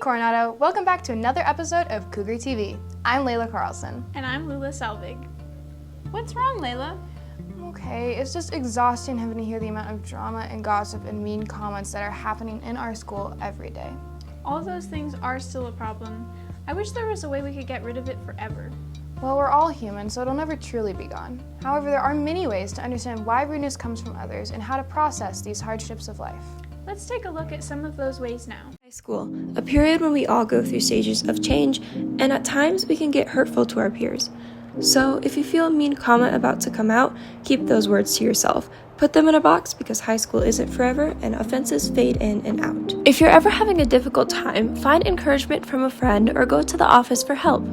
Coronado, welcome back to another episode of Cougar TV. I'm Layla Carlson. And I'm Lula Selvig. What's wrong, Layla? Okay, it's just exhausting having to hear the amount of drama and gossip and mean comments that are happening in our school every day. All those things are still a problem. I wish there was a way we could get rid of it forever. Well, we're all human, so it'll never truly be gone. However, there are many ways to understand why rudeness comes from others and how to process these hardships of life. Let's take a look at some of those ways now. High school, a period when we all go through stages of change, and at times we can get hurtful to our peers. So if you feel a mean comment about to come out, keep those words to yourself. Put them in a box because high school isn't forever and offenses fade in and out. If you're ever having a difficult time, find encouragement from a friend or go to the office for help.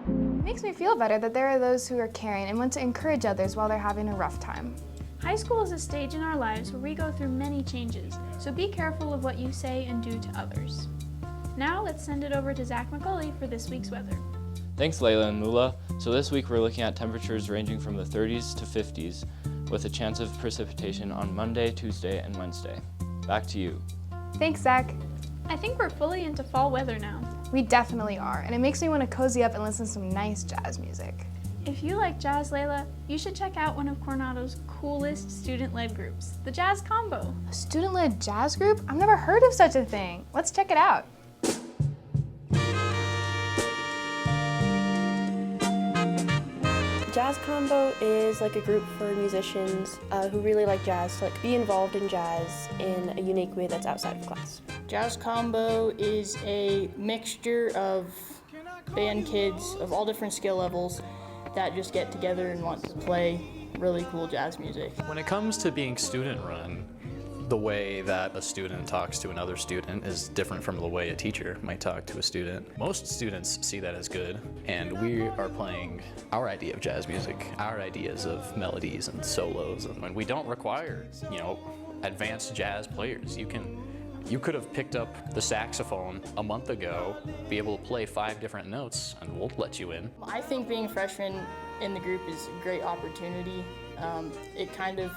It makes me feel better that there are those who are caring and want to encourage others while they're having a rough time. High school is a stage in our lives where we go through many changes, so be careful of what you say and do to others. Now let's send it over to Zach McCauley for this week's weather. Thanks, Layla and Lula. So this week we're looking at temperatures ranging from the 30s to 50s with a chance of precipitation on Monday, Tuesday, and Wednesday. Back to you. Thanks, Zach. I think we're fully into fall weather now. We definitely are, and it makes me want to cozy up and listen to some nice jazz music. If you like jazz, Layla, you should check out one of Coronado's coolest student-led groups, the Jazz Combo. A student-led jazz group? I've never heard of such a thing. Let's check it out. Jazz Combo is like a group for musicians who really like jazz to be involved in jazz in a unique way that's outside of class. Jazz Combo is a mixture of band kids of all different skill levels that just get together and want to play really cool jazz music. When it comes to being student-run, the way that a student talks to another student is different from the way a teacher might talk to a student. Most students see that as good, and we are playing our idea of jazz music, our ideas of melodies and solos. And we don't require, advanced jazz players. You could have picked up the saxophone a month ago, be able to play 5 different notes, and we'll let you in. I think being a freshman in the group is a great opportunity. It kind of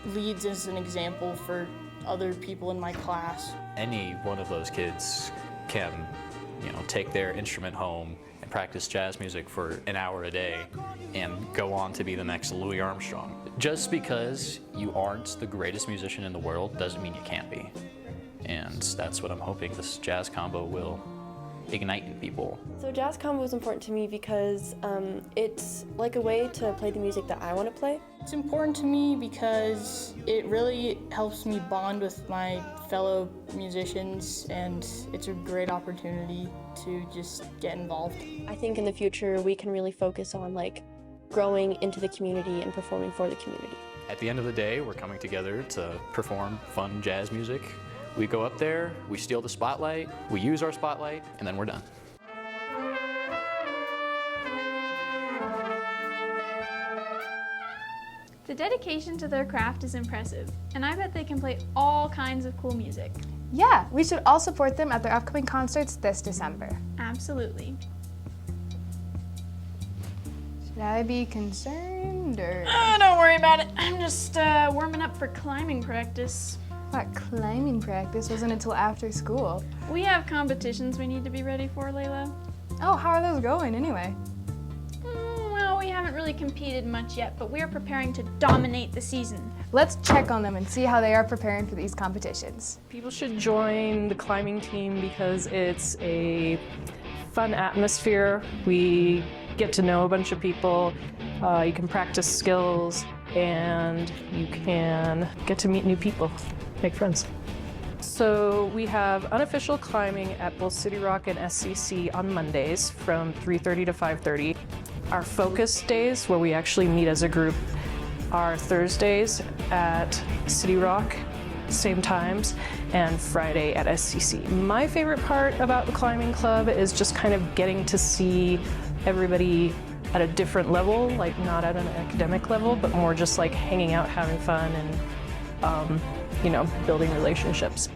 leads as an example for other people in my class. Any one of those kids can, take their instrument home and practice jazz music for an hour a day and go on to be the next Louis Armstrong. Just because you aren't the greatest musician in the world doesn't mean you can't be. And that's what I'm hoping this jazz combo will ignite in people. So Jazz Combo is important to me because it's like a way to play the music that I want to play. It's important to me because it really helps me bond with my fellow musicians, and it's a great opportunity to just get involved. I think in the future we can really focus on growing into the community and performing for the community. At the end of the day, we're coming together to perform fun jazz music. We go up there, we steal the spotlight, we use our spotlight, and then we're done. The dedication to their craft is impressive, and I bet they can play all kinds of cool music. Yeah, we should all support them at their upcoming concerts this December. Absolutely. Should I be concerned or? Don't worry about it. I'm just warming up for climbing practice. What, climbing practice wasn't until after school? We have competitions we need to be ready for, Layla. Oh, how are those going anyway? Well, we haven't really competed much yet, but we are preparing to dominate the season. Let's check on them and see how they are preparing for these competitions. People should join the climbing team because it's a fun atmosphere. We get to know a bunch of people. You can practice skills and you can get to meet new people, make friends. So we have unofficial climbing at both City Rock and SCC on Mondays from 3:30 to 5:30. Our focus days, where we actually meet as a group, are Thursdays at City Rock, same times, and Friday at SCC. My favorite part about the climbing club is just kind of getting to see everybody at a different level, not at an academic level, but more just hanging out, having fun, and building relationships.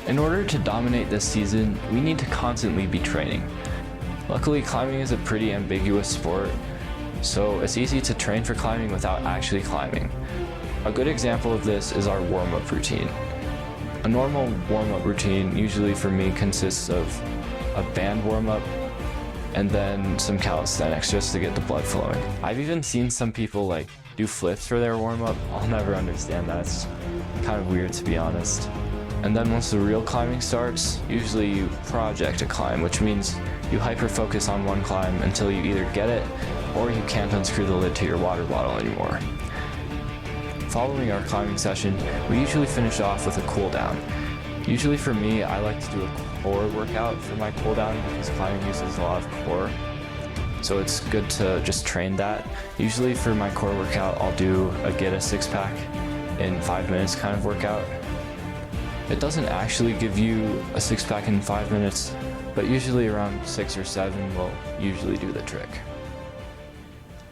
In order to dominate this season, we need to constantly be training. Luckily, climbing is a pretty ambiguous sport, so it's easy to train for climbing without actually climbing. A good example of this is our warm-up routine. A normal warm-up routine usually for me consists of a band warm-up and then some calisthenics just to get the blood flowing. I've even seen some people do flips for their warm-up. I'll never understand that. It's kind of weird, to be honest. And then once the real climbing starts, usually you project a climb, which means you hyper-focus on one climb until you either get it or you can't unscrew the lid to your water bottle anymore. Following our climbing session, we usually finish off with a cool down. Usually for me, I like to do a core workout for my cool down because climbing uses a lot of core. So it's good to just train that. Usually for my core workout, I'll do a get a six-pack in 5 minutes kind of workout. It doesn't actually give you a six-pack in 5 minutes, but usually around 6 or 7 will usually do the trick.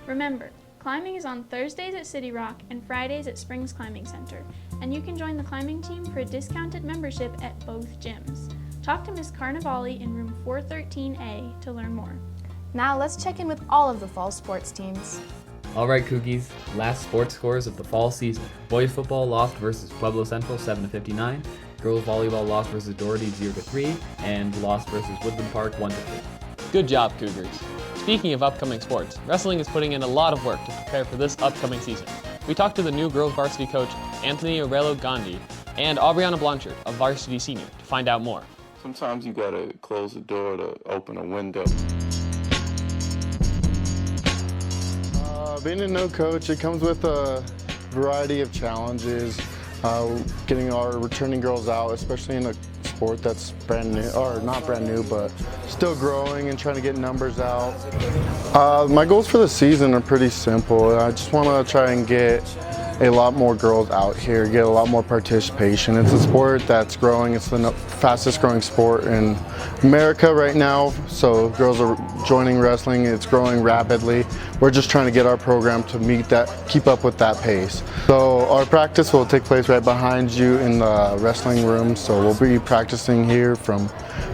Remember, climbing is on Thursdays at City Rock and Fridays at Springs Climbing Center, and you can join the climbing team for a discounted membership at both gyms. Talk to Ms. Carnevale in room 413A to learn more. Now let's check in with all of the fall sports teams. Alright Cougies, last sports scores of the fall season. Boys football lost versus Pueblo Central 7-59, girls volleyball lost versus Doherty 0-3, and lost versus Woodland Park 1-3. Good job, Cougars. Speaking of upcoming sports, wrestling is putting in a lot of work to prepare for this upcoming season. We talked to the new girls varsity coach, Anthony Aurelio Gandhi, and Aubriana Blanchard, a varsity senior, to find out more. Sometimes you gotta close the door to open a window. Being a new coach, it comes with a variety of challenges. Getting our returning girls out, especially in a sport that's brand new, or not brand new, but still growing and trying to get numbers out. My goals for the season are pretty simple. I just want to try and get a lot more girls out here, get a lot more participation. It's a sport that's growing. It's the fastest growing sport in America right now. So girls are joining wrestling. It's growing rapidly. We're just trying to get our program to meet that, keep up with that pace. So our practice will take place right behind you in the wrestling room. So we'll be practicing here from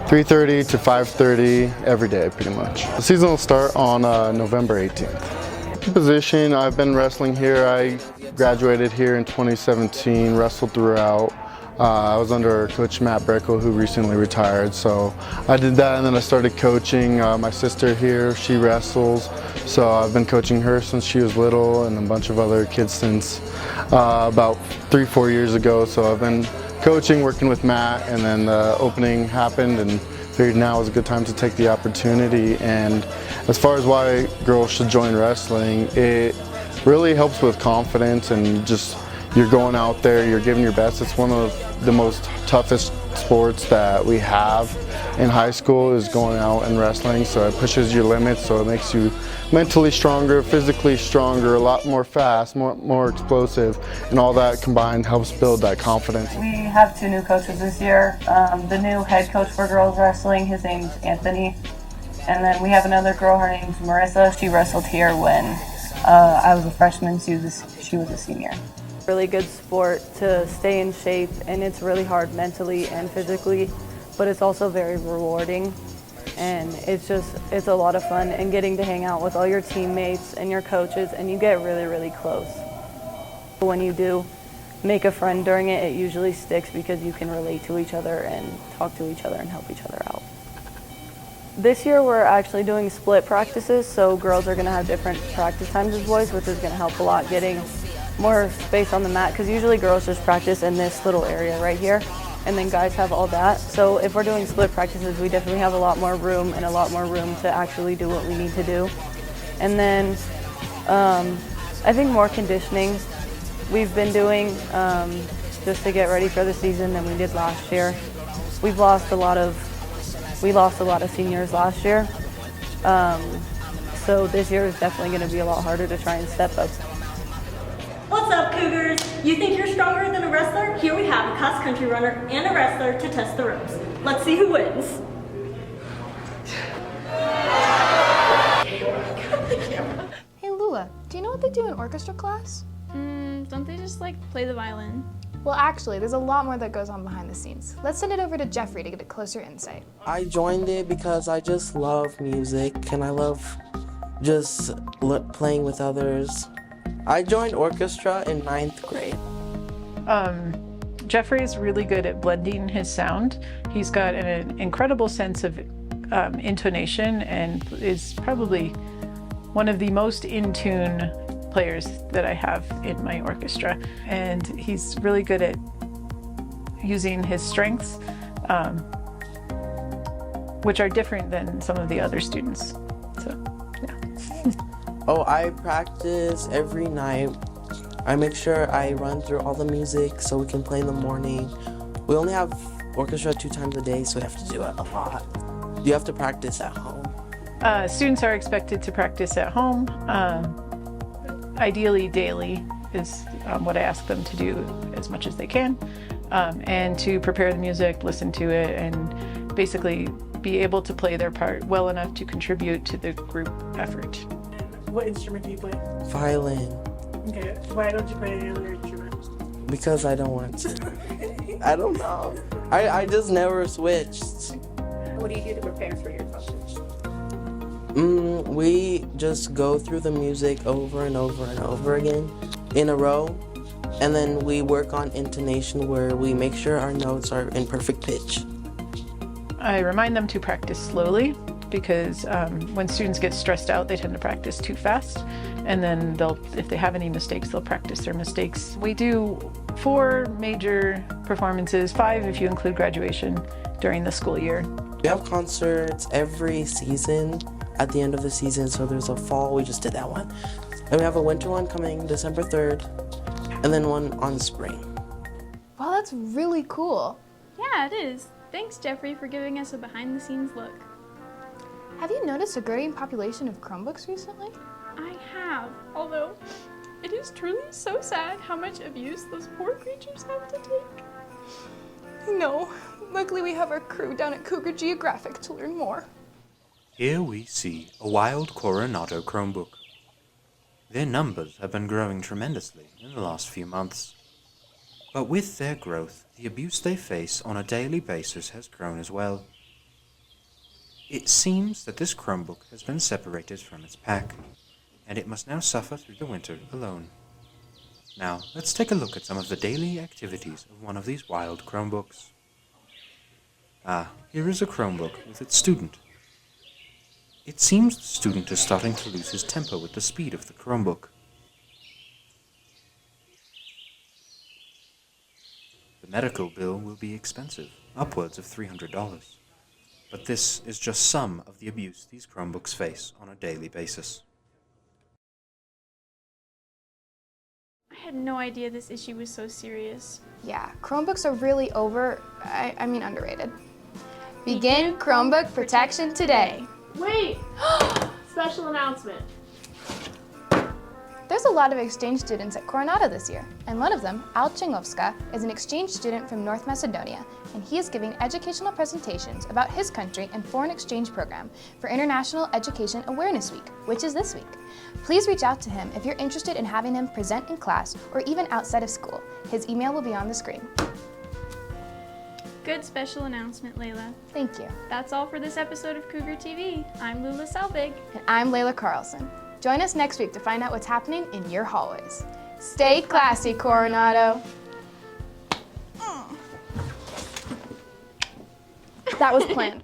3:30 to 5:30 every day, pretty much. The season will start on November 18th. Position, I've been wrestling here. I graduated here in 2017, wrestled throughout. I was under Coach Matt Breckel, who recently retired, so I did that, and then I started coaching. My sister here, she wrestles, so I've been coaching her since she was little, and a bunch of other kids since about 3-4 years ago. So I've been coaching, working with Matt, and then the opening happened, and figured now is a good time to take the opportunity. And as far as why girls should join wrestling, it really helps with confidence, and just you're going out there, you're giving your best. It's one of the most toughest sports that we have in high school, is going out and wrestling. So it pushes your limits, so it makes you mentally stronger, physically stronger, a lot more fast, more explosive, and all that combined helps build that confidence. We have 2 new coaches this year. The new head coach for girls wrestling, his name's Anthony. And then we have another girl, her name's Marissa. She wrestled here when I was a freshman, she was a senior. Really good sport to stay in shape, and it's really hard mentally and physically, but it's also very rewarding, and it's a lot of fun, and getting to hang out with all your teammates and your coaches, and you get really, really close. When you do make a friend during it, it usually sticks because you can relate to each other and talk to each other and help each other out. This year we're actually doing split practices, so girls are going to have different practice times as boys, which is going to help a lot getting more space on the mat, because usually girls just practice in this little area right here, and then guys have all that. So if we're doing split practices, we definitely have a lot more room, and a lot more room to actually do what we need to do. And then I think more conditioning we've been doing just to get ready for the season than we did last year. We lost a lot of seniors last year, so this year is definitely going to be a lot harder to try and step up. What's up, Cougars? You think you're stronger than a wrestler? Here we have a cross-country runner and a wrestler to test the ropes. Let's see who wins. Hey Lula, do you know what they do in orchestra class? Don't they just play the violin? Well, actually, there's a lot more that goes on behind the scenes. Let's send it over to Jeffrey to get a closer insight. I joined it because I just love music, and I love just playing with others. I joined orchestra in 9th grade. Jeffrey is really good at blending his sound. He's got an incredible sense of intonation and is probably one of the most in tune players that I have in my orchestra. And he's really good at using his strengths, which are different than some of the other students. So, yeah. Oh, I practice every night. I make sure I run through all the music so we can play in the morning. We only have orchestra 2 times a day, so we have to do it a lot. You have to practice at home. Students are expected to practice at home. Ideally daily is what I ask them to do as much as they can. And to prepare the music, listen to it, and basically be able to play their part well enough to contribute to the group effort. What instrument do you play? Violin. Okay, why don't you play any other instrument? Because I don't want to. I don't know. I just never switched. What do you do to prepare for your functions? We just go through the music over and over and over again in a row, and then we work on intonation where we make sure our notes are in perfect pitch. I remind them to practice slowly because when students get stressed out, they tend to practice too fast, and then if they have any mistakes, they'll practice their mistakes. We do 4 major performances, 5 if you include graduation, during the school year. We have concerts every season at the end of the season, so there's a fall, we just did that one. And we have a winter one coming December 3rd, and then one on spring. Wow, that's really cool. Yeah, it is. Thanks, Jeffrey, for giving us a behind-the-scenes look. Have you noticed a growing population of Chromebooks recently? I have, although it is truly so sad how much abuse those poor creatures have to take. No. Luckily we have our crew down at Cougar Geographic to learn more. Here we see a wild Coronado Chromebook. Their numbers have been growing tremendously in the last few months. But with their growth, the abuse they face on a daily basis has grown as well. It seems that this Chromebook has been separated from its pack, and it must now suffer through the winter alone. Now, let's take a look at some of the daily activities of one of these wild Chromebooks. Here is a Chromebook with its student. It seems the student is starting to lose his temper with the speed of the Chromebook. The medical bill will be expensive, upwards of $300. But this is just some of the abuse these Chromebooks face on a daily basis. I had no idea this issue was so serious. Yeah, Chromebooks are really underrated. Begin Chromebook protection today. Wait! Special announcement. There's a lot of exchange students at Coronado this year, and one of them, Al Chingowska, is an exchange student from North Macedonia, and he is giving educational presentations about his country and foreign exchange program for International Education Awareness Week, which is this week. Please reach out to him if you're interested in having him present in class or even outside of school. His email will be on the screen. Good special announcement, Layla. Thank you. That's all for this episode of Cougar TV. I'm Lula Selvig. And I'm Layla Carlson. Join us next week to find out what's happening in your hallways. Stay classy, Coronado. That was planned.